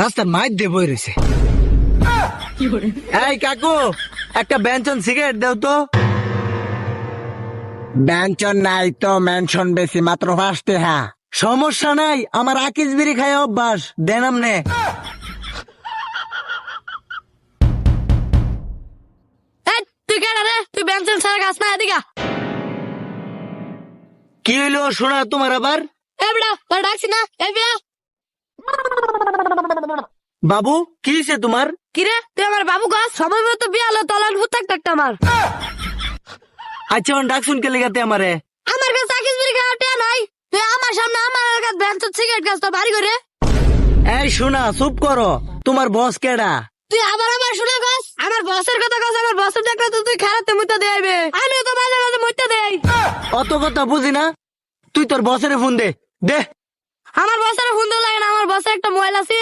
রাস্তার মাইর দিয়ে বই রয়েছে। এই কাকু, একটা ব্যঞ্জন সিগারেট দাও তো। ব্যঞ্জন নাই তো, মেনশন বেশি, মাত্র 5 টাকা। সমস্যা নাই, আমার আকিস বিড়ি খায় অভ্যাস, দেন আমনে। তুই কেডা রে? তুই বেঞ্চন ছাড়া গাছ না এদিকে। কি হইলো শোনা তোমার আবার? এ বেটা, তোর ডাকছি না? এ বেটা। বাবু কি হয়েছে তোমার? কিরে তুই আমার বাবু গাছ সময় মতো বিয়ে হলো তলার ভূত থাকতে আমার। আচ্ছা ডাক শুনকে লেগাতে আমারে। আমার কাছে আকিস বিড়ি খাওয়া টিয়া নাই। তুই আমার সামনে আমার কাছে বেঞ্চন সিগারেট গাছ তো বাড়ি করে। এই শোনা, চুপ করো। তোমার বস কেডা? তুই আবার আমার শুনে গাছ আমার বসের কথা গাছ, আমার বসের দেখলে তো তুই খারাপতে মুইতে দেবে। আমি তো মাঝে মাঝে মুইতে দেই। অত কথা বুঝি না, তুই তোর বসের ফোন দে। দে। আমার বসের ফোন লাগে না, আমার বসে একটা মোবাইল আছে,